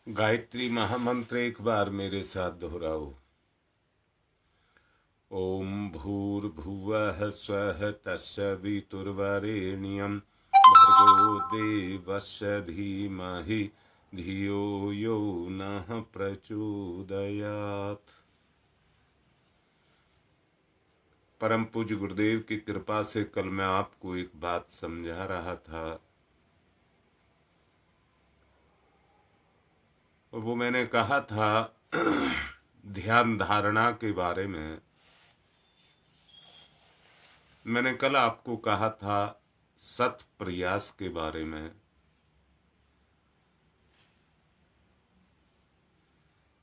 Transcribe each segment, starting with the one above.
गायत्री महामंत्र एक बार मेरे साथ दोहराओ। ओम भूर्भुवः स्वः तत्सवितुर्वरेण्यं भर्गो देवस्य धीमहि धियो यो नः प्रचोदयात्। परम पूज्य गुरुदेव की कृपा से कल मैं आपको एक बात समझा रहा था, वो मैंने कहा था ध्यान धारणा के बारे में। मैंने कल आपको कहा था सत प्रयास के बारे में।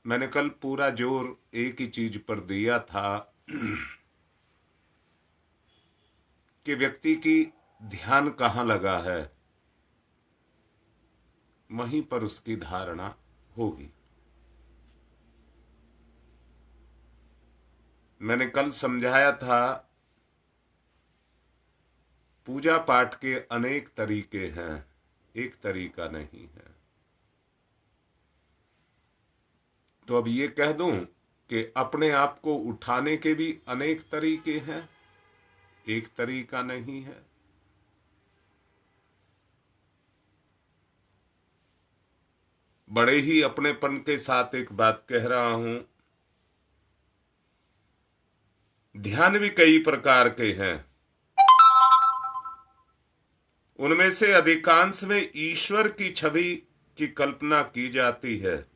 मैंने कल पूरा जोर एक ही चीज पर दिया था कि व्यक्ति की ध्यान कहाँ लगा है, वहीं पर उसकी धारणा होगी। मैंने कल समझाया था पूजा पाठ के अनेक तरीके हैं, एक तरीका नहीं है। तो अब ये कह दूं कि अपने आप को उठाने के भी अनेक तरीके हैं, एक तरीका नहीं है। बड़े ही अपनेपन के साथ एक बात कह रहा हूं, ध्यान भी कई प्रकार के हैं। उनमें से अधिकांश में ईश्वर की छवि की कल्पना की जाती है,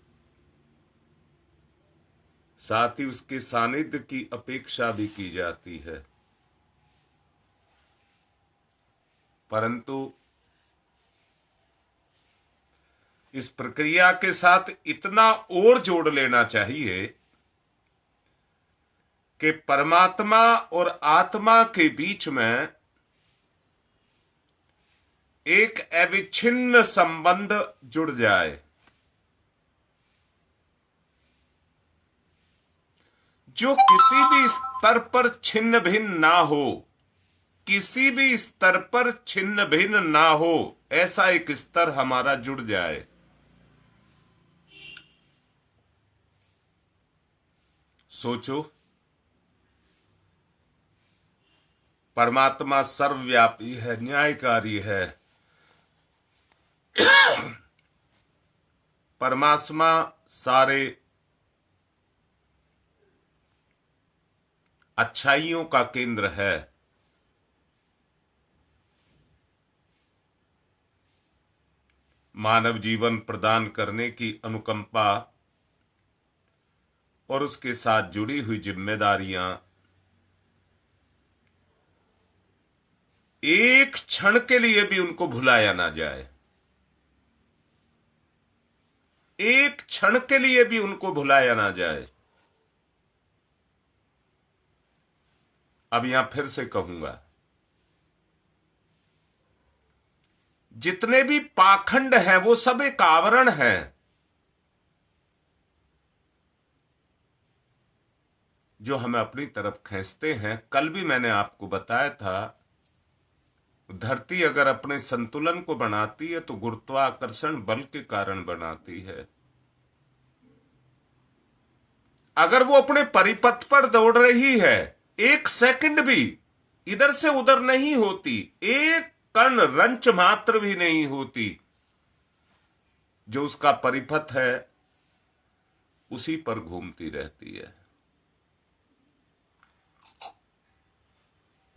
साथ ही उसके सानिध्य की अपेक्षा भी की जाती है। परंतु इस प्रक्रिया के साथ इतना और जोड़ लेना चाहिए कि परमात्मा और आत्मा के बीच में एक अविच्छिन्न संबंध जुड़ जाए, जो किसी भी स्तर पर छिन्न भिन्न ना हो, किसी भी स्तर पर छिन्न भिन्न ना हो, ऐसा एक स्तर हमारा जुड़ जाए। सोचो, परमात्मा सर्वव्यापी है, न्यायकारी है। परमात्मा सारे अच्छाइयों का केंद्र है। मानव जीवन प्रदान करने की अनुकंपा और उसके साथ जुड़ी हुई जिम्मेदारियां एक क्षण के लिए भी उनको भुलाया ना जाए, एक क्षण के लिए भी उनको भुलाया ना जाए। अब यहां फिर से कहूंगा, जितने भी पाखंड हैं वो सब एक आवरण है। जो हमें अपनी तरफ खींचते हैं। कल भी मैंने आपको बताया था, धरती अगर अपने संतुलन को बनाती है तो गुरुत्वाकर्षण बल के कारण बनाती है। अगर वो अपने परिपथ पर दौड़ रही है, एक सेकंड भी इधर से उधर नहीं होती, एक कण रंच मात्र भी नहीं होती, जो उसका परिपथ है उसी पर घूमती रहती है।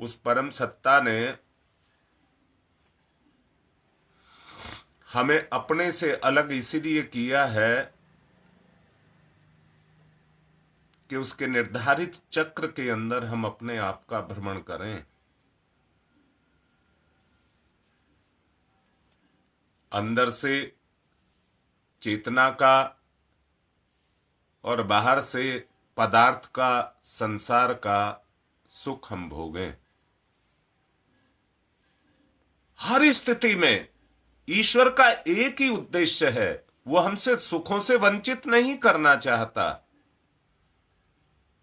उस परम सत्ता ने हमें अपने से अलग इसलिए किया है कि उसके निर्धारित चक्र के अंदर हम अपने आप का भ्रमण करें। अंदर से चेतना का और बाहर से पदार्थ का, संसार का सुख हम भोगें। हर स्थिति में ईश्वर का एक ही उद्देश्य है, वो हमसे सुखों से वंचित नहीं करना चाहता,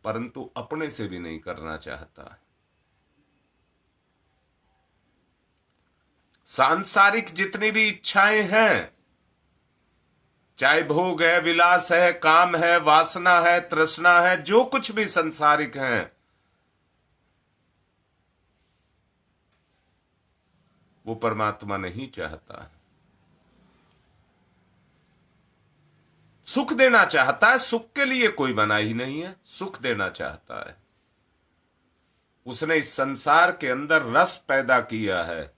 परंतु अपने से भी नहीं करना चाहता। सांसारिक जितनी भी इच्छाएं हैं चाहे भोग है, विलास है, काम है, वासना है, तृष्णा है, जो कुछ भी संसारिक है, वो परमात्मा नहीं चाहता। सुख देना चाहता है, सुख के लिए कोई बना ही नहीं है, सुख देना चाहता है। उसने इस संसार के अंदर रस पैदा किया है।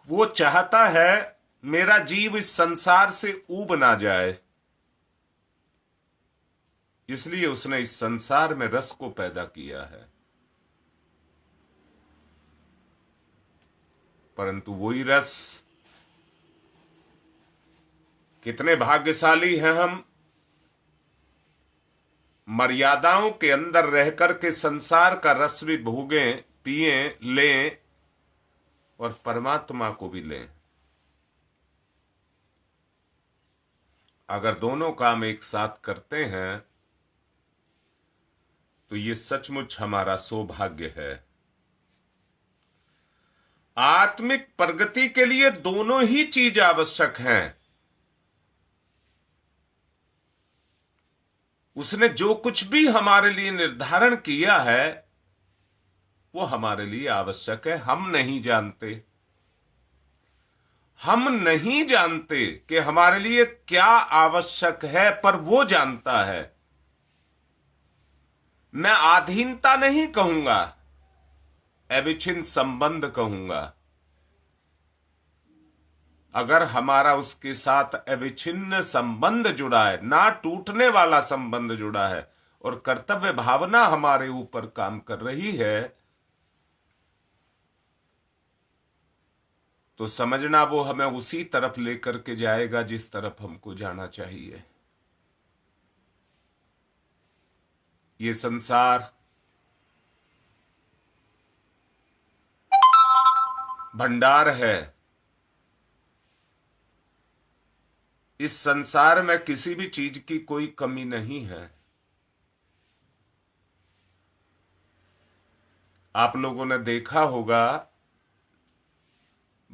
वो चाहता है मेरा जीव इस संसार से ऊब ना जाए, इसलिए उसने इस संसार में रस को पैदा किया है। परंतु वही रस, कितने भाग्यशाली हैं हम, मर्यादाओं के अंदर रहकर के संसार का रस भी भोगें, पिएं, लें और परमात्मा को भी लें। अगर दोनों काम एक साथ करते हैं तो ये सचमुच हमारा सौभाग्य है। आत्मिक प्रगति के लिए दोनों ही चीज आवश्यक हैं। उसने जो कुछ भी हमारे लिए निर्धारण किया है वो हमारे लिए आवश्यक है। हम नहीं जानते, हम नहीं जानते कि हमारे लिए क्या आवश्यक है, पर वो जानता है। मैं आधीनता नहीं कहूंगा, अविच्छिन्न संबंध कहूंगा। अगर हमारा उसके साथ अविच्छिन्न संबंध जुड़ा है, ना टूटने वाला संबंध जुड़ा है, और कर्तव्य भावना हमारे ऊपर काम कर रही है, तो समझना वो हमें उसी तरफ लेकर के जाएगा जिस तरफ हमको जाना चाहिए। ये संसार भंडार है। इस संसार में किसी भी चीज की कोई कमी नहीं है। आप लोगों ने देखा होगा,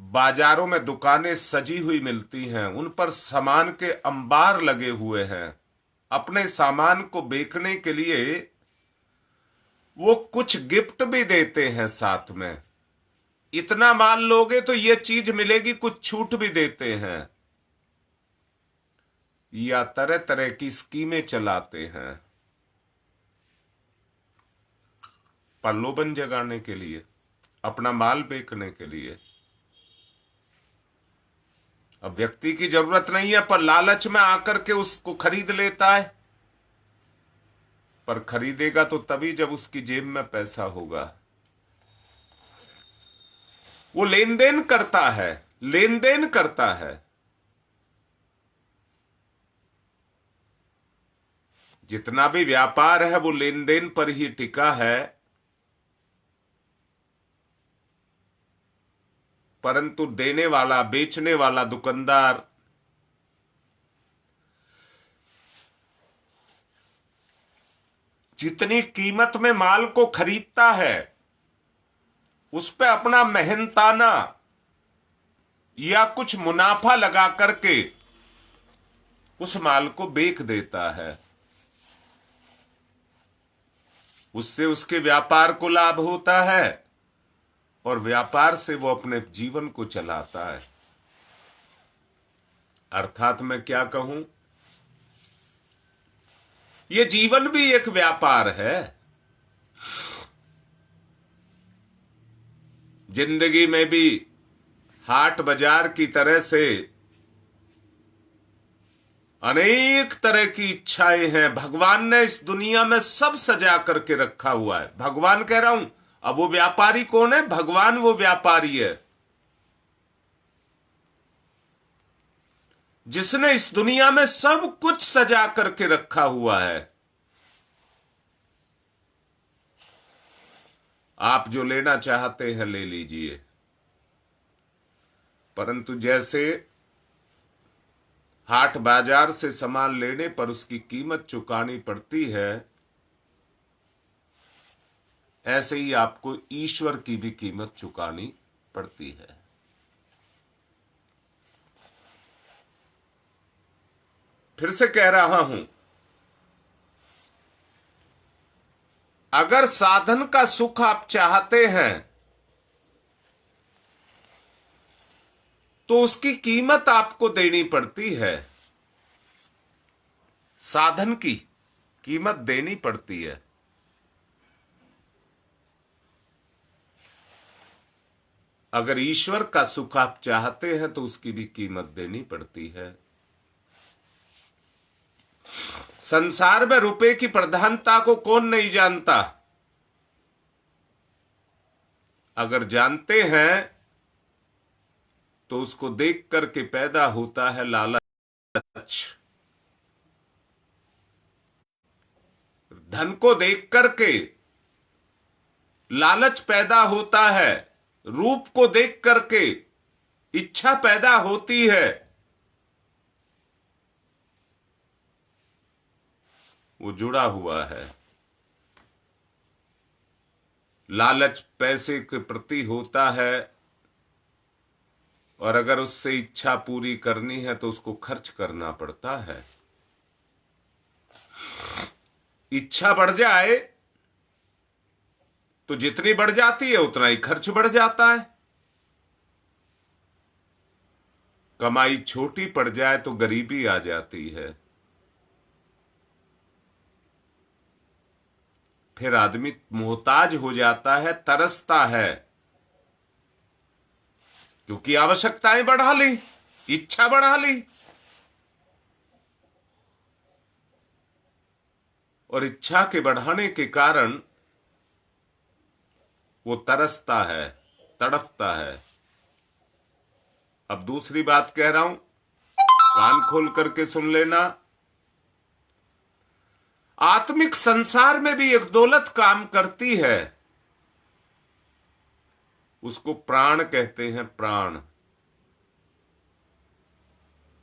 बाजारों में दुकानें सजी हुई मिलती हैं, उन पर सामान के अंबार लगे हुए हैं। अपने सामान को बेचने के लिए वो कुछ गिफ्ट भी देते हैं साथ में। इतना माल लोगे तो ये चीज मिलेगी, कुछ छूट भी देते हैं, या तरह तरह की स्कीमें चलाते हैं प्रलोभन जगाने के लिए, अपना माल बेचने के लिए। अब व्यक्ति की जरूरत नहीं है, पर लालच में आकर के उसको खरीद लेता है। पर खरीदेगा तो तभी जब उसकी जेब में पैसा होगा। वो लेन देन करता है, लेन देन करता है। जितना भी व्यापार है वो लेन देन पर ही टिका है। परंतु देने वाला, बेचने वाला दुकानदार जितनी कीमत में माल को खरीदता है, उस पे अपना मेहनताना या कुछ मुनाफा लगा करके उस माल को बेच देता है। उससे उसके व्यापार को लाभ होता है और व्यापार से वो अपने जीवन को चलाता है। अर्थात मैं क्या कहूं, ये जीवन भी एक व्यापार है। जिंदगी में भी हाट बाजार की तरह से अनेक तरह की इच्छाएं हैं। भगवान ने इस दुनिया में सब सजा करके रखा हुआ है। भगवान कह रहा हूं, अब वो व्यापारी कौन है? भगवान वो व्यापारी है जिसने इस दुनिया में सब कुछ सजा करके रखा हुआ है। आप जो लेना चाहते हैं ले लीजिए, परंतु जैसे हाट बाजार से सामान लेने पर उसकी कीमत चुकानी पड़ती है, ऐसे ही आपको ईश्वर की भी कीमत चुकानी पड़ती है। फिर से कह रहा हूं, अगर साधन का सुख आप चाहते हैं तो उसकी कीमत आपको देनी पड़ती है। साधन की कीमत देनी पड़ती है। अगर ईश्वर का सुख आप चाहते हैं तो उसकी भी कीमत देनी पड़ती है। संसार में रुपए की प्रधानता को कौन नहीं जानता? अगर जानते हैं तो उसको देख करके पैदा होता है लालच। धन को देख करके लालच पैदा होता है। रूप को देख करके इच्छा पैदा होती है। वो जुड़ा हुआ है। लालच पैसे के प्रति होता है और अगर उससे इच्छा पूरी करनी है तो उसको खर्च करना पड़ता है। इच्छा बढ़ जाए तो जितनी बढ़ जाती है उतना ही खर्च बढ़ जाता है। कमाई छोटी पड़ जाए तो गरीबी आ जाती है। फिर आदमी मोहताज हो जाता है, तरसता है, क्योंकि आवश्यकताएं बढ़ा ली, इच्छा बढ़ा ली। और इच्छा के बढ़ाने के कारण वो तरसता है, तड़फता है। अब दूसरी बात कह रहा हूं, कान खोल करके सुन लेना। आत्मिक संसार में भी एक दौलत काम करती है, उसको प्राण कहते हैं। प्राण।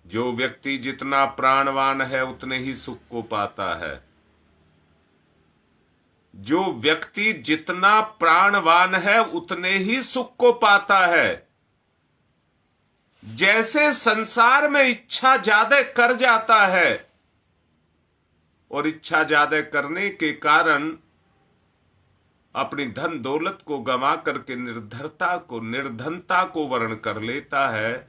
जो व्यक्ति जितना प्राणवान है उतने ही सुख को पाता है। जो व्यक्ति जितना प्राणवान है उतने ही सुख को पाता है। जैसे संसार में इच्छा ज्यादा कर जाता है और इच्छा ज्यादा करने के कारण अपनी धन दौलत को गंवा करके निर्धनता को वर्ण कर लेता है,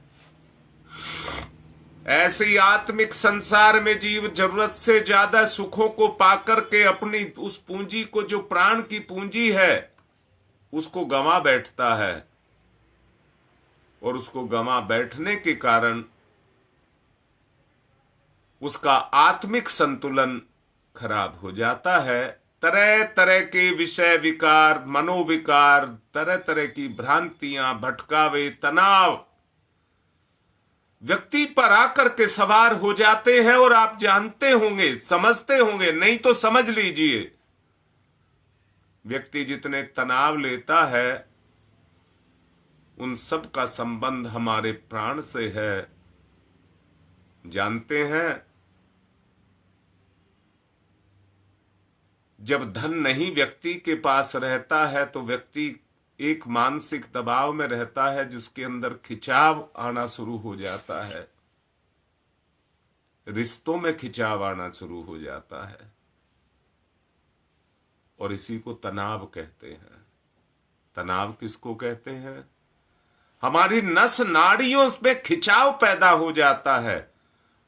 ऐसे ही आत्मिक संसार में जीव जरूरत से ज्यादा सुखों को पाकर के अपनी उस पूंजी को, जो प्राण की पूंजी है, उसको गंवा बैठता है। और उसको गंवा बैठने के कारण उसका आत्मिक संतुलन खराब हो जाता है। तरह तरह के विषय विकार, मनोविकार, तरह तरह की भ्रांतियां, भटकावे, तनाव व्यक्ति पर आकर के सवार हो जाते हैं। और आप जानते होंगे, समझते होंगे, नहीं तो समझ लीजिए, व्यक्ति जितने तनाव लेता है उन सब का संबंध हमारे प्राण से है। जानते हैं, जब धन नहीं व्यक्ति के पास रहता है तो व्यक्ति एक मानसिक दबाव में रहता है जिसके अंदर खिंचाव आना शुरू हो जाता है। रिश्तों में खिंचाव आना शुरू हो जाता है और इसी को तनाव कहते हैं। तनाव किसको कहते हैं? हमारी नस नाड़ियों में खिंचाव पैदा हो जाता है।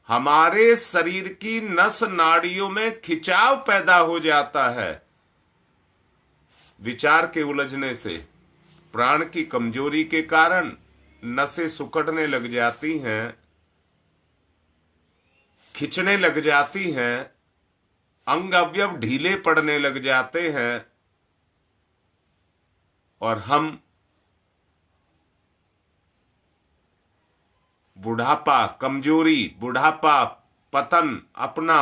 हमारे शरीर की नस नाड़ियों में खिंचाव पैदा हो जाता है विचार के उलझने से। प्राण की कमजोरी के कारण नसें सिकुड़ने लग जाती हैं, खिंचने लग जाती हैं, अंग अवयव ढीले पड़ने लग जाते हैं और हम बुढ़ापा, कमजोरी, बुढ़ापा, पतन अपना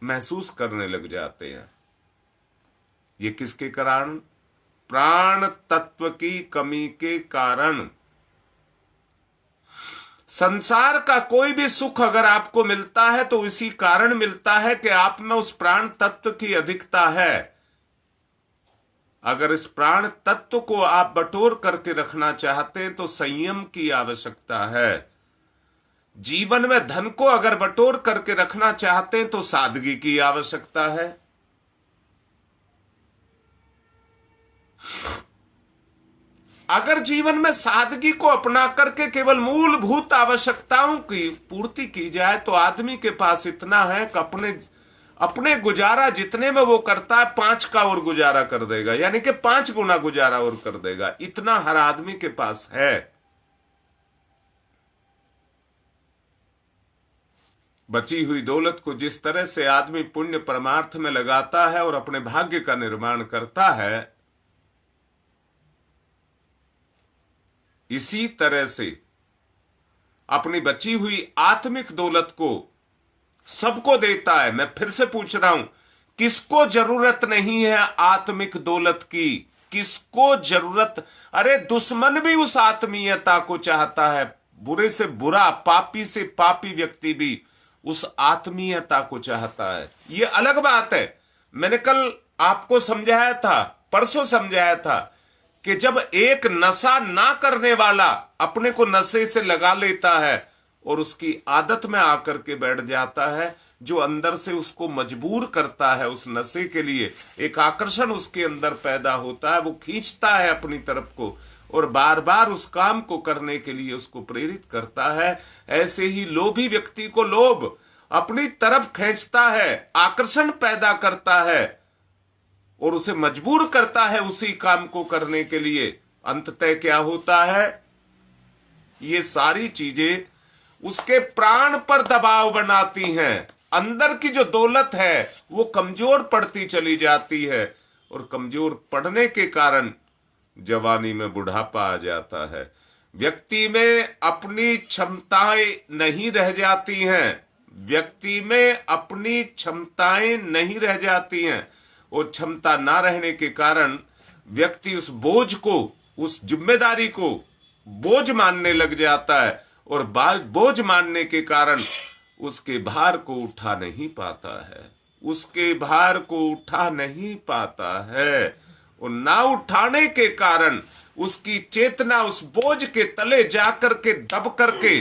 महसूस करने लग जाते हैं। ये किसके कारण? प्राण तत्व की कमी के कारण। संसार का कोई भी सुख अगर आपको मिलता है तो इसी कारण मिलता है कि आप में उस प्राण तत्व की अधिकता है। अगर इस प्राण तत्व को आप बटोर करके रखना चाहते हैं तो संयम की आवश्यकता है। जीवन में धन को अगर बटोर करके रखना चाहते हैं तो सादगी की आवश्यकता है। अगर जीवन में सादगी को अपना करके केवल मूलभूत आवश्यकताओं की पूर्ति की जाए तो आदमी के पास इतना है कि अपने गुजारा जितने में वो करता है 5 का और गुजारा कर देगा, यानी कि 5 गुना गुजारा और कर देगा। इतना हर आदमी के पास है। बची हुई दौलत को जिस तरह से आदमी पुण्य परमार्थ में लगाता है और अपने भाग्य का निर्माण करता है, इसी तरह से अपनी बची हुई आत्मिक दौलत को सबको देता है। मैं फिर से पूछ रहा हूं, किसको जरूरत नहीं है आत्मिक दौलत की? किसको जरूरत? अरे दुश्मन भी उस आत्मीयता को चाहता है। बुरे से बुरा, पापी से पापी व्यक्ति भी उस आत्मीयता को चाहता है। यह अलग बात है। मैंने कल आपको समझाया था, परसों समझाया था कि जब एक नशा ना करने वाला अपने को नशे से लगा लेता है और उसकी आदत में आकर के बैठ जाता है, जो अंदर से उसको मजबूर करता है उस नशे के लिए, एक आकर्षण उसके अंदर पैदा होता है, वो खींचता है अपनी तरफ को और बार बार उस काम को करने के लिए उसको प्रेरित करता है। ऐसे ही लोभी व्यक्ति को लोभ अपनी तरफ खींचता है, आकर्षण पैदा करता है और उसे मजबूर करता है उसी काम को करने के लिए। अंततः क्या होता है? ये सारी चीजें उसके प्राण पर दबाव बनाती हैं। अंदर की जो दौलत है वो कमजोर पड़ती चली जाती है और कमजोर पड़ने के कारण जवानी में बुढ़ापा आ जाता है। व्यक्ति में अपनी क्षमताएं नहीं रह जाती हैं। व्यक्ति में अपनी क्षमताएं नहीं रह जाती हैं और क्षमता ना रहने के कारण व्यक्ति उस बोझ को, उस जिम्मेदारी को बोझ मानने लग जाता है और बोझ मानने के कारण उसके भार को उठा नहीं पाता है। उसके भार को उठा नहीं पाता है और ना उठाने के कारण उसकी चेतना उस बोझ के तले जाकर के दब करके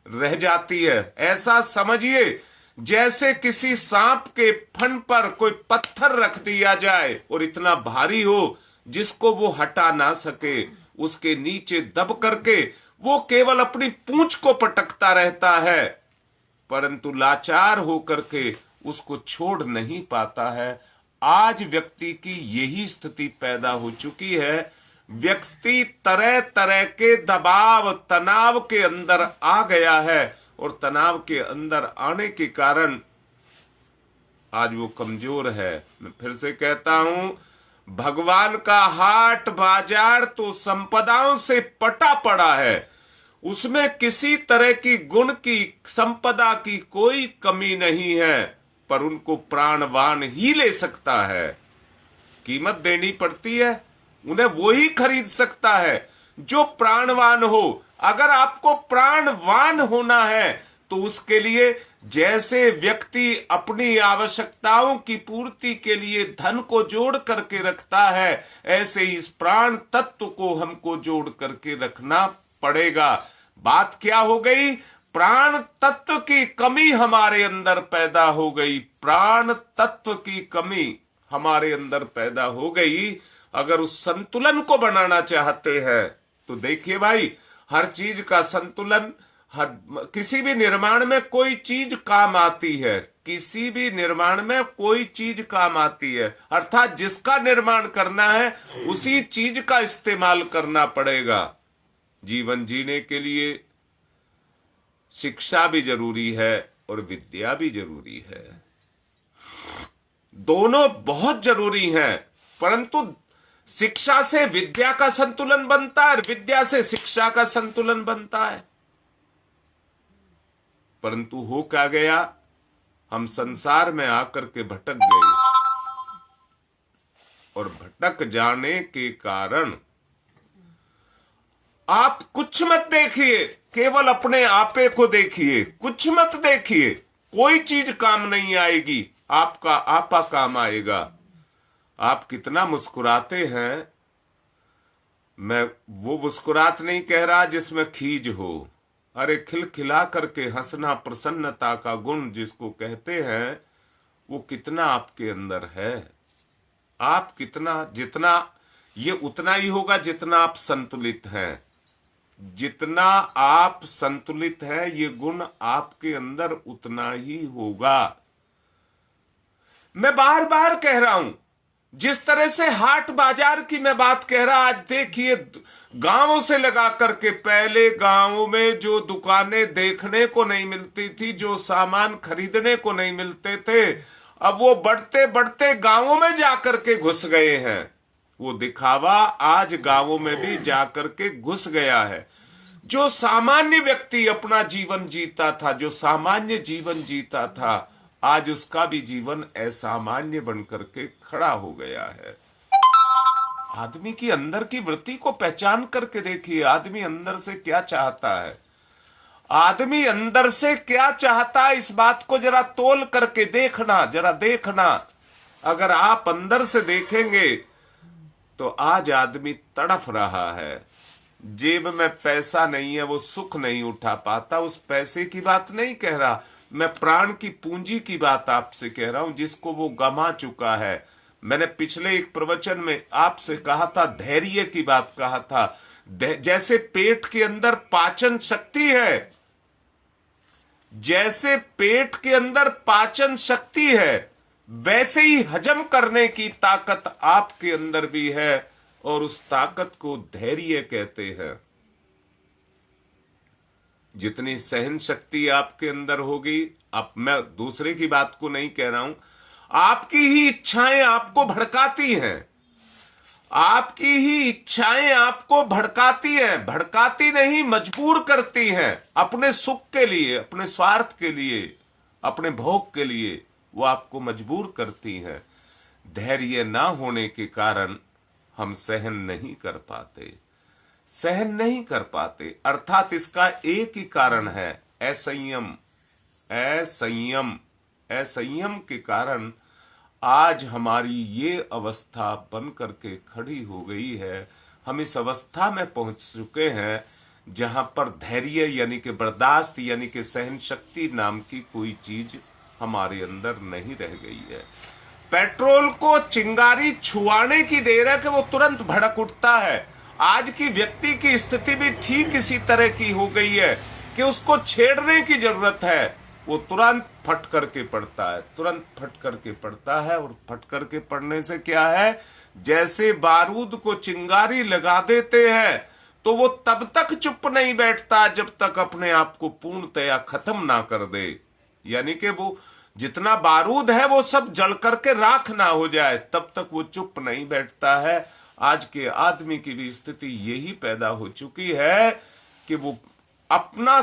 रह जाती है। ऐसा समझिए जैसे किसी सांप के फन पर कोई पत्थर रख दिया जाए और इतना भारी हो जिसको वो हटा ना सके, उसके नीचे दब करके वो केवल अपनी पूंछ को पटकता रहता है, परंतु लाचार होकर के उसको छोड़ नहीं पाता है। आज व्यक्ति की यही स्थिति पैदा हो चुकी है। व्यक्ति तरह तरह के दबाव, तनाव के अंदर आ गया है और तनाव के अंदर आने के कारण आज वो कमजोर है। मैं फिर से कहता हूं, भगवान का हाट बाजार तो संपदाओं से पटा पड़ा है। उसमें किसी तरह की गुण की, संपदा की कोई कमी नहीं है, पर उनको प्राणवान ही ले सकता है। कीमत देनी पड़ती है, उन्हें वो ही खरीद सकता है जो प्राणवान हो। अगर आपको प्राणवान होना है तो उसके लिए जैसे व्यक्ति अपनी आवश्यकताओं की पूर्ति के लिए धन को जोड़ करके रखता है, ऐसे ही इस प्राण तत्व को हमको जोड़ करके रखना पड़ेगा। बात क्या हो गई? प्राण तत्व की कमी हमारे अंदर पैदा हो गई। प्राण तत्व की कमी हमारे अंदर पैदा हो गई। अगर उस संतुलन को बनाना चाहते हैं तो देखिए भाई, हर चीज का संतुलन, किसी भी निर्माण में कोई चीज काम आती है, किसी भी निर्माण में कोई चीज काम आती है, अर्थात जिसका निर्माण करना है उसी चीज का इस्तेमाल करना पड़ेगा। जीवन जीने के लिए शिक्षा भी जरूरी है और विद्या भी जरूरी है। दोनों बहुत जरूरी हैं, परंतु शिक्षा से विद्या का संतुलन बनता है और विद्या से शिक्षा का संतुलन बनता है। परंतु हो क्या गया? हम संसार में आकर के भटक गए और भटक जाने के कारण आप कुछ मत देखिए, केवल अपने आपे को देखिए। कुछ मत देखिए, कोई चीज काम नहीं आएगी, आपका आपा काम आएगा। आप कितना मुस्कुराते हैं। मैं वो मुस्कुराहट नहीं कह रहा जिसमें खीज हो। अरे खिलखिला करके हंसना प्रसन्नता का गुण जिसको कहते हैं, वो कितना आपके अंदर है। आप कितना, जितना, ये उतना ही होगा जितना आप संतुलित हैं। जितना आप संतुलित हैं, ये गुण आपके अंदर उतना ही होगा। मैं बार बार कह रहा हूं, जिस तरह से हाट बाजार की मैं बात कह रहा, आज देखिए गांवों से लगा करके, पहले गांवों में जो दुकानें देखने को नहीं मिलती थी, जो सामान खरीदने को नहीं मिलते थे, अब वो बढ़ते बढ़ते गांवों में जाकर के घुस गए हैं। वो दिखावा आज गांवों में भी जाकर के घुस गया है। जो सामान्य व्यक्ति अपना जीवन जीता था, जो सामान्य जीवन जीता था, आज उसका भी जीवन असामान्य बनकर के खड़ा हो गया है। आदमी की अंदर की वृत्ति को पहचान करके देखिए, आदमी अंदर से क्या चाहता है। आदमी अंदर से क्या चाहता है, इस बात को जरा तोल करके देखना, जरा देखना। अगर आप अंदर से देखेंगे तो आज आदमी तड़फ रहा है। जेब में पैसा नहीं है, वो सुख नहीं उठा पाता। उस पैसे की बात नहीं कह रहा, मैं प्राण की पूंजी की बात आपसे कह रहा हूं, जिसको वो गंवा चुका है। मैंने पिछले एक प्रवचन में आपसे कहा था, धैर्य की बात कहा था। जैसे पेट के अंदर पाचन शक्ति है, जैसे पेट के अंदर पाचन शक्ति है, वैसे ही हजम करने की ताकत आपके अंदर भी है, और उस ताकत को धैर्य कहते हैं। जितनी सहन शक्ति आपके अंदर होगी, अब मैं दूसरे की बात को नहीं कह रहा हूं, आपकी ही इच्छाएं आपको भड़काती हैं। आपकी ही इच्छाएं आपको भड़काती हैं, भड़काती नहीं, मजबूर करती हैं। अपने सुख के लिए, अपने स्वार्थ के लिए, अपने भोग के लिए वो आपको मजबूर करती हैं। धैर्य ना होने के कारण हम सहन नहीं कर पाते, सहन नहीं कर पाते। अर्थात इसका एक ही कारण है, असंयम। असंयम, असंयम के कारण आज हमारी ये अवस्था बन करके खड़ी हो गई है। हम इस अवस्था में पहुंच चुके हैं जहां पर धैर्य यानी कि बर्दाश्त यानी कि सहन शक्ति नाम की कोई चीज हमारे अंदर नहीं रह गई है। पेट्रोल को चिंगारी छुआने की देर है कि वो तुरंत भड़क उठता है। आज की व्यक्ति की स्थिति भी ठीक इसी तरह की हो गई है कि उसको छेड़ने की जरूरत है, वो तुरंत फट करके पड़ता है, तुरंत फट करके पड़ता है। और फट करके पड़ने से क्या है, जैसे बारूद को चिंगारी लगा देते हैं तो वो तब तक चुप नहीं बैठता जब तक अपने आप को पूर्णतया खत्म ना कर दे। यानी कि वो जितना बारूद है वो सब जल करके राख ना हो जाए, तब तक वो चुप नहीं बैठता है। आज के आदमी की भी स्थिति यही पैदा हो चुकी है कि वो अपना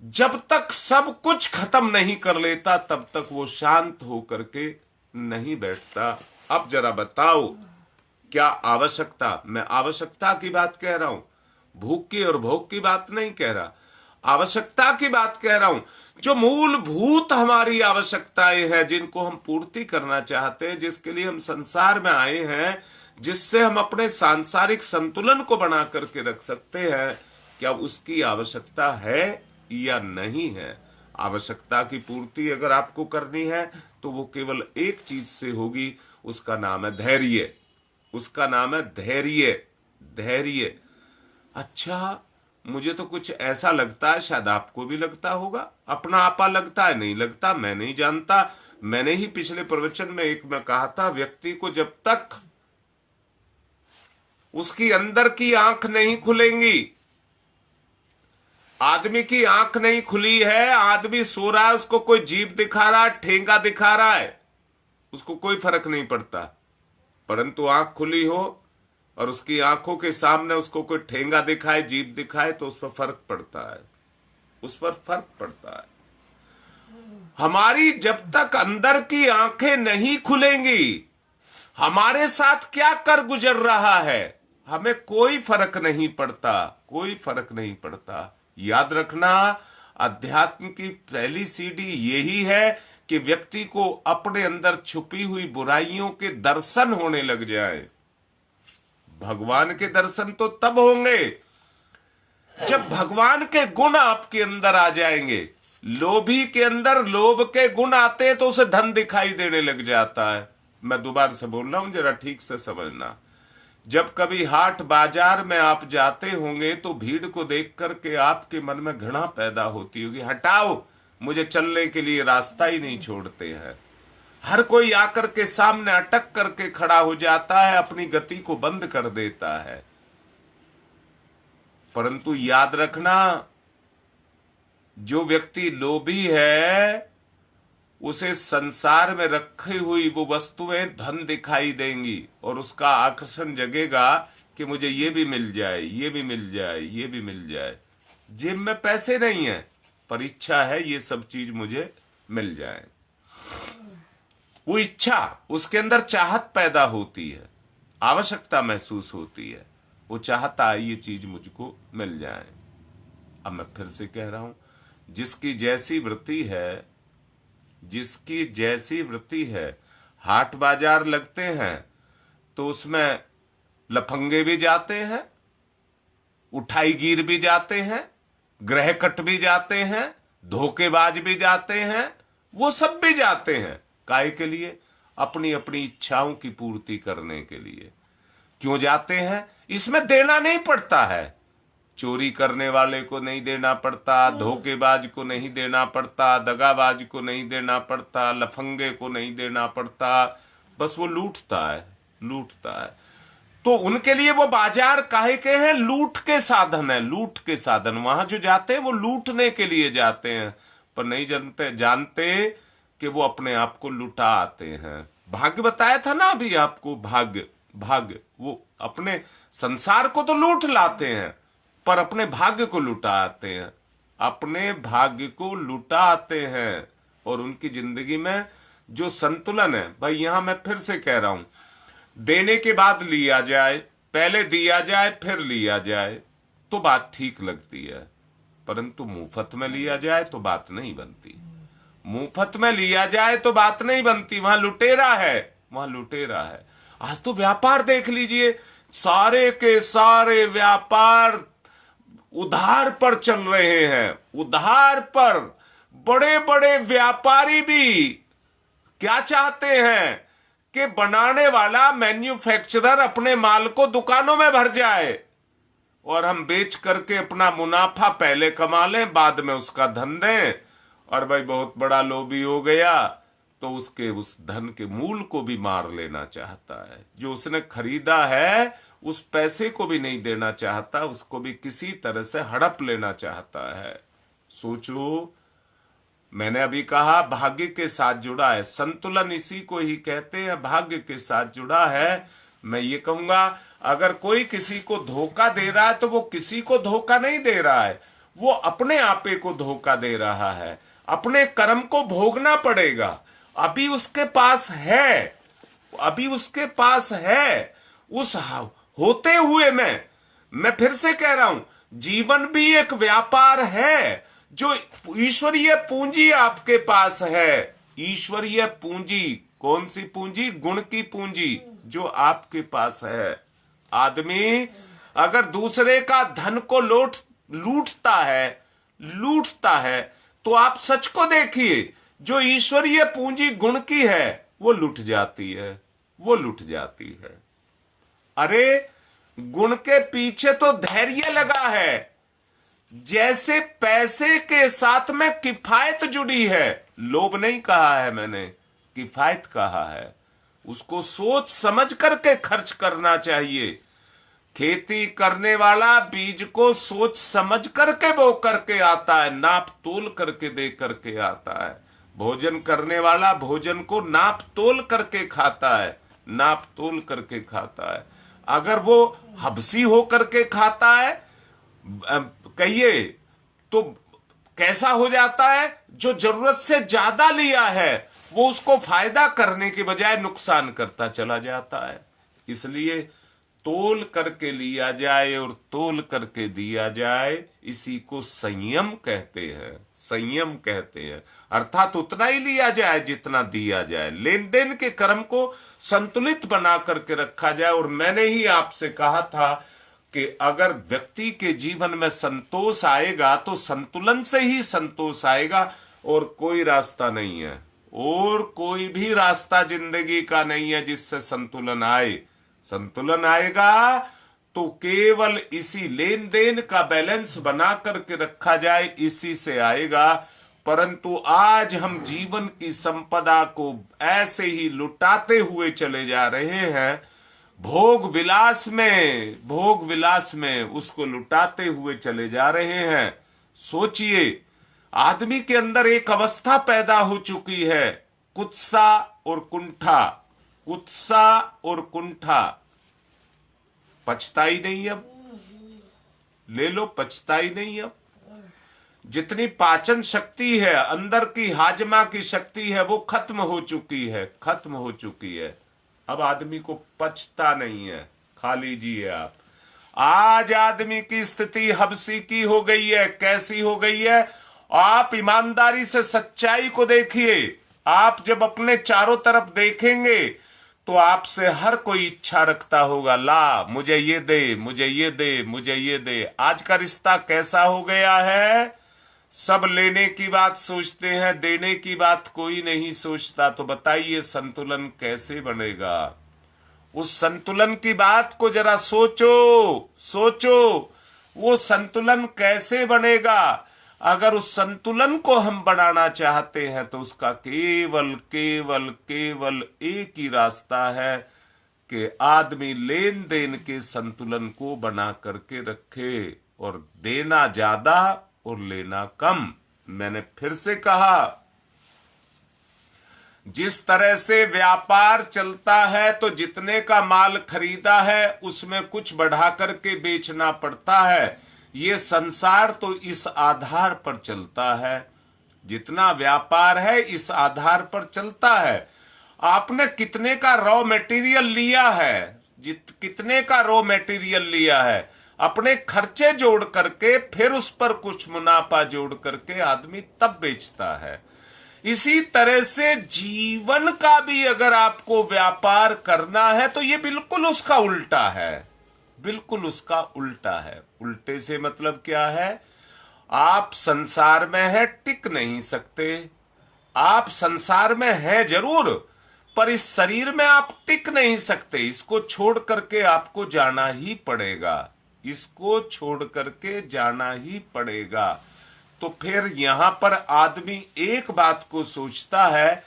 जब तक सब कुछ खत्म नहीं कर लेता तब तक वो शांत होकर के नहीं बैठता। अब जरा बताओ क्या आवश्यकता, मैं आवश्यकता की बात कह रहा हूं, भूख की और भोग की बात नहीं कह रहा, आवश्यकता की बात कह रहा हूं। जो मूलभूत हमारी आवश्यकताएं हैं, जिनको हम पूर्ति करना चाहते हैं, जिसके लिए हम संसार में आए हैं, जिससे हम अपने सांसारिक संतुलन को बना करके रख सकते हैं, क्या उसकी आवश्यकता है या नहीं है। आवश्यकता की पूर्ति अगर आपको करनी है तो वो केवल एक चीज से होगी, उसका नाम है धैर्य, उसका नाम है धैर्य। धैर्य। अच्छा, मुझे तो कुछ ऐसा लगता है, शायद आपको भी लगता होगा, अपना आपा लगता है, नहीं लगता मैं नहीं जानता। मैंने ही पिछले प्रवचन में एक में कहा था, व्यक्ति को जब तक उसकी अंदर की आंख नहीं खुलेंगी, आदमी की आंख नहीं खुली है, आदमी सो रहा है, उसको कोई जीभ दिखा रहा है, ठेंगा दिखा रहा है, उसको कोई फर्क नहीं पड़ता। परंतु आंख खुली हो और उसकी आंखों के सामने उसको कोई ठेंगा दिखाए, जीभ दिखाए, तो उस पर फर्क पड़ता है, उस पर फर्क पड़ता है। हमारी जब तक अंदर की आंखें नहीं खुलेंगी, हमारे साथ क्या कर गुजर रहा है हमें कोई फर्क नहीं पड़ता, कोई फर्क नहीं पड़ता। याद रखना, अध्यात्म की पहली सीढ़ी यही है कि व्यक्ति को अपने अंदर छुपी हुई बुराइयों के दर्शन होने लग जाए। भगवान के दर्शन तो तब होंगे जब भगवान के गुण आपके अंदर आ जाएंगे। लोभी के अंदर लोभ के गुण आते हैं तो उसे धन दिखाई देने लग जाता है। मैं दोबारा से बोल रहा हूं, जरा ठीक से समझना। जब कभी हाट बाजार में आप जाते होंगे तो भीड़ को देख करके आपके मन में घृणा पैदा होती होगी, हटाओ, मुझे चलने के लिए रास्ता ही नहीं छोड़ते हैं। हर कोई आकर के सामने अटक करके खड़ा हो जाता है, अपनी गति को बंद कर देता है। परंतु याद रखना, जो व्यक्ति लोभी है उसे संसार में रखी हुई वो वस्तुएं धन दिखाई देंगी और उसका आकर्षण जगेगा कि मुझे ये भी मिल जाए, ये भी मिल जाए, ये भी मिल जाए। जेब में पैसे नहीं है पर इच्छा है ये सब चीज मुझे मिल जाए। वो इच्छा, उसके अंदर चाहत पैदा होती है, आवश्यकता महसूस होती है, वो चाहता है ये चीज मुझको मिल जाए। अब मैं फिर से कह रहा हूं, जिसकी जैसी वृत्ति है, जिसकी जैसी वृत्ति है, हाट बाजार लगते हैं तो उसमें लफंगे भी जाते हैं, उठाईगीर भी जाते हैं, ग्रहकट भी जाते हैं, धोखेबाज भी जाते हैं, वो सब भी जाते हैं। काहे के लिए? अपनी अपनी इच्छाओं की पूर्ति करने के लिए। क्यों जाते हैं? इसमें देना नहीं पड़ता है। चोरी करने वाले को नहीं देना पड़ता, धोखेबाज को नहीं देना पड़ता, दगाबाज को नहीं देना पड़ता, लफंगे को नहीं देना पड़ता, बस वो लूटता है, लूटता है। तो उनके लिए वो बाजार काहे के हैं? लूट के साधन है, लूट के साधन। वहां जो जाते हैं वो लूटने के लिए जाते हैं, पर नहीं जानते कि वो अपने आप को लुटा आते हैं। भाग्य बताया था ना अभी आपको, भाग्य वो अपने संसार को तो लूट लाते हैं पर अपने भाग्य को लुटा आते हैं, अपने भाग्य को लुटा आते हैं। और उनकी जिंदगी में जो संतुलन है, भाई यहां मैं फिर से कह रहा हूं, देने के बाद लिया जाए, पहले दिया जाए फिर लिया जाए तो बात ठीक लगती है, परंतु मुफ्त में लिया जाए तो बात नहीं बनती। मुफ्त में लिया जाए तो बात नहीं बनती, वहां लुटेरा है, वहां लुटेरा है। आज तो व्यापार देख लीजिए, सारे के सारे व्यापार उधार पर चल रहे हैं, उधार पर। बड़े बड़े व्यापारी भी क्या चाहते हैं कि बनाने वाला मैन्युफैक्चरर अपने माल को दुकानों में भर जाए और हम बेच करके अपना मुनाफा पहले कमा लें, बाद में उसका धन दें। और भाई बहुत बड़ा लोभी हो गया तो उसके उस धन के मूल को भी मार लेना चाहता है। जो उसने खरीदा है उस पैसे को भी नहीं देना चाहता, उसको भी किसी तरह से हड़प लेना चाहता है। सोचो, मैंने अभी कहा भाग्य के साथ जुड़ा है, संतुलन इसी को ही कहते हैं, भाग्य के साथ जुड़ा है। मैं ये कहूंगा, अगर कोई किसी को धोखा दे रहा है तो वो किसी को धोखा नहीं दे रहा है, वो अपने आपे को धोखा दे रहा है। अपने कर्म को भोगना पड़ेगा। अभी उसके पास है, अभी उसके पास है। उस होते हुए मैं फिर से कह रहा हूं, जीवन भी एक व्यापार है। जो ईश्वरीय पूंजी आपके पास है, ईश्वरीय पूंजी, कौन सी पूंजी? गुण की पूंजी जो आपके पास है। आदमी अगर दूसरे का धन को लूटता है तो आप सच को देखिए, जो ईश्वरीय पूंजी गुण की है वो लुट जाती है, वो लुट जाती है। अरे गुण के पीछे तो धैर्य लगा है। जैसे पैसे के साथ में किफायत जुड़ी है, लोभ नहीं कहा है मैंने, किफायत कहा है। उसको सोच समझ करके खर्च करना चाहिए। खेती करने वाला बीज को सोच समझ करके बो करके आता है, नाप तोल करके दे करके आता है। भोजन करने वाला भोजन को नाप तोल करके खाता है, नाप तोल करके खाता है। अगर वो हबसी हो करके खाता है, कहिए तो कैसा हो जाता है? जो जरूरत से ज्यादा लिया है वो उसको फायदा करने के बजाय नुकसान करता चला जाता है। इसलिए तोल करके लिया जाए और तोल करके दिया जाए, इसी को संयम कहते हैं। संयम कहते हैं अर्थात उतना ही लिया जाए जितना दिया जाए। लेन देन के क्रम को संतुलित बना करके रखा जाए। और मैंने ही आपसे कहा था कि अगर व्यक्ति के जीवन में संतोष आएगा तो संतुलन से ही संतोष आएगा, और कोई रास्ता नहीं है, और कोई भी रास्ता जिंदगी का नहीं है जिससे संतुलन आए। संतुलन आएगा तो केवल इसी लेन देन का बैलेंस बना करके रखा जाए, इसी से आएगा। परंतु आज हम जीवन की संपदा को ऐसे ही लुटाते हुए चले जा रहे हैं, भोग विलास में उसको लुटाते हुए चले जा रहे हैं। सोचिए, आदमी के अंदर एक अवस्था पैदा हो चुकी है, कुत्सा और कुंठा, कुत्सा और कुंठा। पछताई नहीं, अब ले लो, पछताई नहीं। अब जितनी पाचन शक्ति है, अंदर की हाजमा की शक्ति है, वो खत्म हो चुकी है, खत्म हो चुकी है। अब आदमी को पछता नहीं है। खा लीजिए आप। आज आदमी की स्थिति हबसी की हो गई है। कैसी हो गई है? आप ईमानदारी से सच्चाई को देखिए। आप जब अपने चारों तरफ देखेंगे तो आपसे हर कोई इच्छा रखता होगा, ला मुझे ये दे, मुझे ये दे, मुझे ये दे। आज का रिश्ता कैसा हो गया है? सब लेने की बात सोचते हैं, देने की बात कोई नहीं सोचता। तो बताइए संतुलन कैसे बनेगा? उस संतुलन की बात को जरा सोचो, वो संतुलन कैसे बनेगा? अगर उस संतुलन को हम बढ़ाना चाहते हैं तो उसका केवल केवल केवल एक ही रास्ता है कि आदमी लेन देन के संतुलन को बना करके रखे, और देना ज्यादा और लेना कम। मैंने फिर से कहा, जिस तरह से व्यापार चलता है तो जितने का माल खरीदा है उसमें कुछ बढ़ा करके बेचना पड़ता है। ये संसार तो इस आधार पर चलता है। जितना व्यापार है इस आधार पर चलता है। आपने कितने का रॉ मटेरियल लिया है, कितने का रॉ मटेरियल लिया है, अपने खर्चे जोड़ करके फिर उस पर कुछ मुनाफा जोड़ करके आदमी तब बेचता है। इसी तरह से जीवन का भी अगर आपको व्यापार करना है तो ये बिल्कुल उसका उल्टा है, बिल्कुल उसका उल्टा है। उल्टे से मतलब क्या है? आप संसार में हैं, टिक नहीं सकते। आप संसार में हैं जरूर, पर इस शरीर में आप टिक नहीं सकते। इसको छोड़ करके आपको जाना ही पड़ेगा, इसको छोड़ करके जाना ही पड़ेगा। तो फिर यहां पर आदमी एक बात को सोचता है,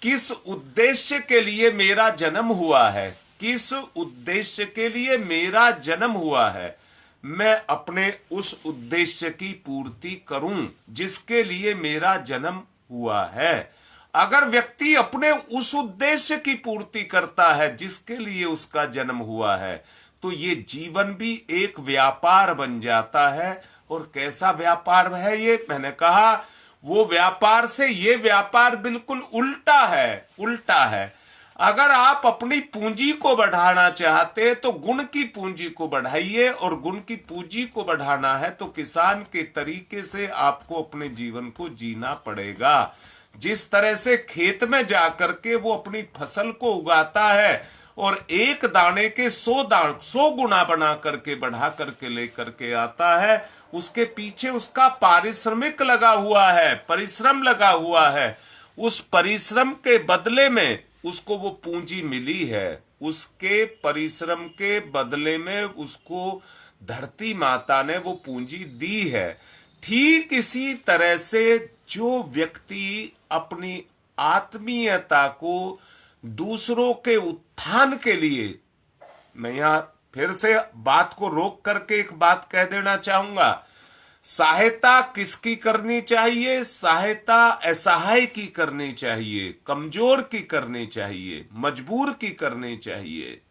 किस उद्देश्य के लिए मेरा जन्म हुआ है, किस उद्देश्य के लिए मेरा जन्म हुआ है, मैं अपने उस उद्देश्य की पूर्ति करूं जिसके लिए मेरा जन्म हुआ है। अगर व्यक्ति अपने उस उद्देश्य की पूर्ति करता है जिसके लिए उसका जन्म हुआ है, तो ये जीवन भी एक व्यापार बन जाता है। और कैसा व्यापार है ये? मैंने कहा वो व्यापार से ये व्यापार बिल्कुल उल्टा है, उल्टा है। अगर आप अपनी पूंजी को बढ़ाना चाहते हैं तो गुण की पूंजी को बढ़ाइए, और गुण की पूंजी को बढ़ाना है तो किसान के तरीके से आपको अपने जीवन को जीना पड़ेगा। जिस तरह से खेत में जाकर के वो अपनी फसल को उगाता है और एक दाने के 100 गुना बना करके बढ़ा करके लेकर के आता है, उसके पीछे उसका पारिश्रमिक लगा हुआ है, परिश्रम लगा हुआ है। उस परिश्रम के बदले में उसको वो पूंजी मिली है, उसके परिश्रम के बदले में उसको धरती माता ने वो पूंजी दी है। ठीक इसी तरह से जो व्यक्ति अपनी आत्मीयता को दूसरों के उत्थान के लिए, मैं यहां फिर से बात को रोक करके एक बात कह देना चाहूंगा, सहायता किसकी करनी चाहिए? सहायता असहाय की करनी चाहिए, कमजोर की करनी चाहिए, मजबूर की करनी चाहिए,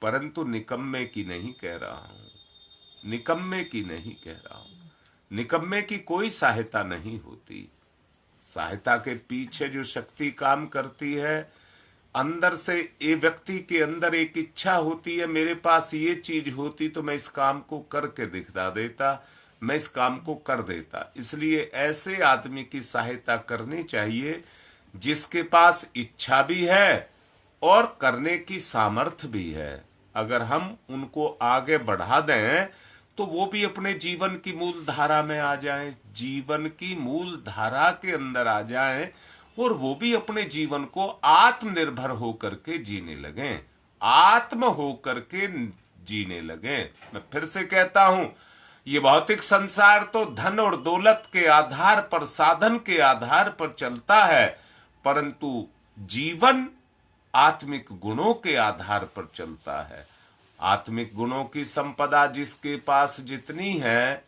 परंतु निकम्मे की नहीं कह रहा हूं, निकम्मे की नहीं कह रहा हूं। निकम्मे की कोई सहायता नहीं होती। सहायता के पीछे जो शक्ति काम करती है अंदर से ये व्यक्ति के अंदर एक इच्छा होती है, मेरे पास ये चीज होती तो मैं इस काम को करके दिखा देता, मैं इस काम को कर देता। इसलिए ऐसे आदमी की सहायता करनी चाहिए जिसके पास इच्छा भी है और करने की सामर्थ्य भी है। अगर हम उनको आगे बढ़ा दें तो वो भी अपने जीवन की मूल धारा में आ जाएं, जीवन की मूल धारा के अंदर आ जाएं और वो भी अपने जीवन को आत्मनिर्भर होकर के जीने लगें, आत्म होकर के जीने लगें। मैं फिर से कहता हूं, ये भौतिक संसार तो धन और दौलत के आधार पर, साधन के आधार पर चलता है, परंतु जीवन आत्मिक गुणों के आधार पर चलता है। आत्मिक गुणों की संपदा जिसके पास जितनी है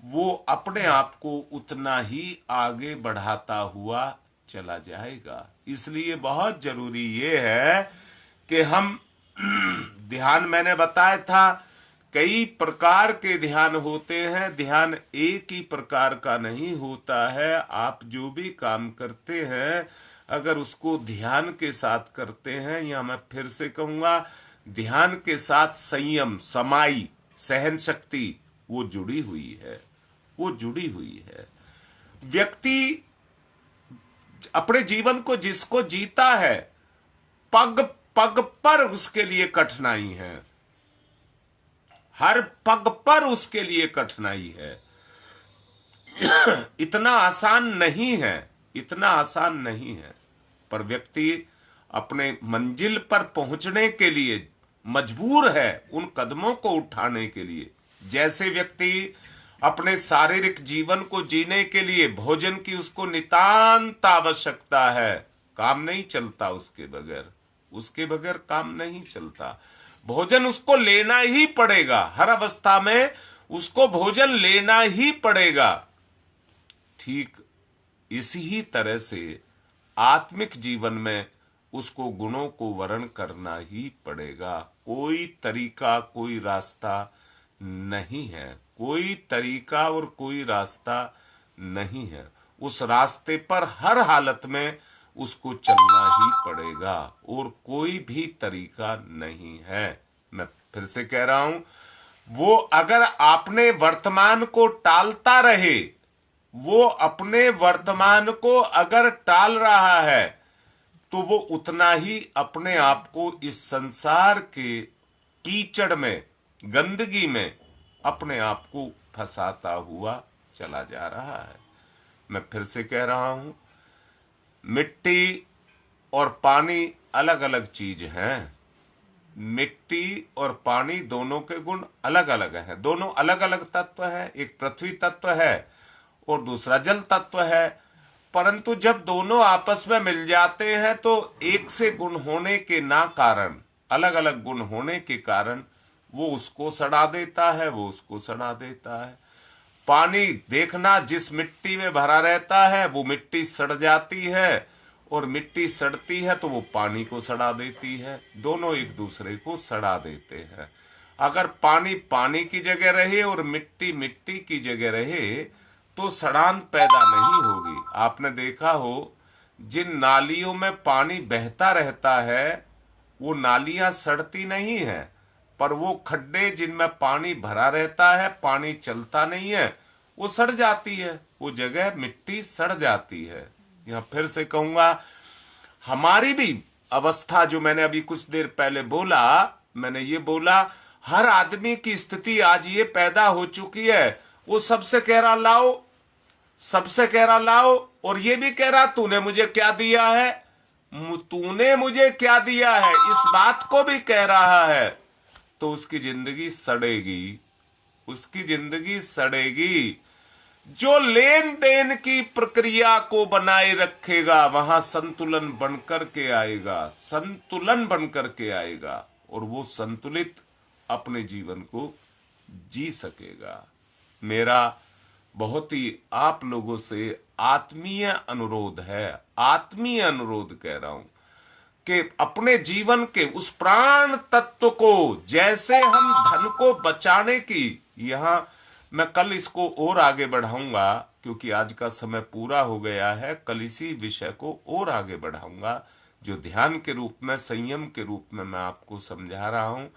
वो अपने आप को उतना ही आगे बढ़ाता हुआ चला जाएगा। इसलिए बहुत जरूरी ये है कि हम ध्यान, मैंने बताया था कई प्रकार के ध्यान होते हैं, ध्यान एक ही प्रकार का नहीं होता है। आप जो भी काम करते हैं अगर उसको ध्यान के साथ करते हैं, या मैं फिर से कहूंगा ध्यान के साथ संयम, समाई, सहन शक्ति वो जुड़ी हुई है, वो जुड़ी हुई है। व्यक्ति अपने जीवन को जिसको जीता है, पग पग पर उसके लिए कठिनाई है, हर पग पर उसके लिए कठिनाई है। इतना आसान नहीं है, इतना आसान नहीं है। पर व्यक्ति अपने मंजिल पर पहुंचने के लिए मजबूर है उन कदमों को उठाने के लिए। जैसे व्यक्ति अपने शारीरिक जीवन को जीने के लिए भोजन की उसको नितांत आवश्यकता है, काम नहीं चलता उसके बगैर, उसके बगैर काम नहीं चलता। भोजन उसको लेना ही पड़ेगा, हर अवस्था में उसको भोजन लेना ही पड़ेगा। ठीक इसी ही तरह से आत्मिक जीवन में उसको गुणों को वर्ण करना ही पड़ेगा। कोई तरीका, कोई रास्ता नहीं है, कोई तरीका और कोई रास्ता नहीं है। उस रास्ते पर हर हालत में उसको चलना ही पड़ेगा और कोई भी तरीका नहीं है। मैं फिर से कह रहा हूं, वो अगर आपने वर्तमान को टालता रहे, वो अपने वर्तमान को अगर टाल रहा है तो वो उतना ही अपने आप को इस संसार के कीचड़ में, गंदगी में अपने आप को फंसाता हुआ चला जा रहा है। मैं फिर से कह रहा हूं, मिट्टी और पानी अलग अलग चीज हैं। मिट्टी और पानी दोनों के गुण अलग अलग हैं, दोनों अलग अलग तत्व हैं। एक पृथ्वी तत्व है और दूसरा जल तत्व है। परंतु जब दोनों आपस में मिल जाते हैं तो एक से गुण होने के ना कारण, अलग अलग गुण होने के कारण वो उसको सड़ा देता है, वो उसको सड़ा देता है। पानी देखना, जिस मिट्टी में भरा रहता है वो मिट्टी सड़ जाती है और मिट्टी सड़ती है तो वो पानी को सड़ा देती है। दोनों एक दूसरे को सड़ा देते हैं। अगर पानी पानी की जगह रहे और मिट्टी मिट्टी की जगह रहे तो सड़ान पैदा नहीं होगी। आपने देखा हो, जिन नालियों में पानी बहता रहता है वो नालियां सड़ती नहीं है, पर वो खड्डे जिनमें पानी भरा रहता है, पानी चलता नहीं है, वो सड़ जाती है, वो जगह मिट्टी सड़ जाती है। यहां फिर से कहूंगा, हमारी भी अवस्था, जो मैंने अभी कुछ देर पहले बोला, मैंने ये बोला हर आदमी की स्थिति आज ये पैदा हो चुकी है, वो सबसे कह रहा लाओ, सबसे कह रहा लाओ, और ये भी कह रहा तूने मुझे क्या दिया है, तूने मुझे क्या दिया है, इस बात को भी कह रहा है। तो उसकी जिंदगी सड़ेगी, उसकी जिंदगी सड़ेगी। जो लेन देन की प्रक्रिया को बनाए रखेगा वहां संतुलन बनकर के आएगा, संतुलन बनकर के आएगा और वो संतुलित अपने जीवन को जी सकेगा। मेरा बहुत ही आप लोगों से आत्मीय अनुरोध है, आत्मीय अनुरोध कह रहा हूं कि अपने जीवन के उस प्राण तत्व को, जैसे हम धन को बचाने की, यहां मैं कल इसको और आगे बढ़ाऊंगा क्योंकि आज का समय पूरा हो गया है, कल इसी विषय को और आगे बढ़ाऊंगा। जो ध्यान के रूप में, संयम के रूप में मैं आपको समझा रहा हूं।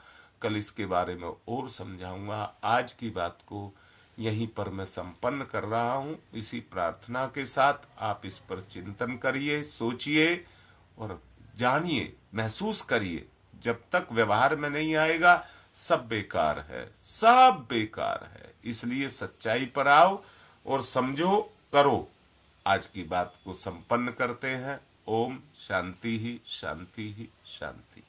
कल इसके बारे में और समझाऊंगा। आज की बात को यहीं पर मैं संपन्न कर रहा हूं, इसी प्रार्थना के साथ आप इस पर चिंतन करिए, सोचिए और जानिए, महसूस करिए। जब तक व्यवहार में नहीं आएगा सब बेकार है, सब बेकार है। इसलिए सच्चाई पर आओ और समझो, करो। आज की बात को संपन्न करते हैं। ओम शांति ही शांति ही शांति।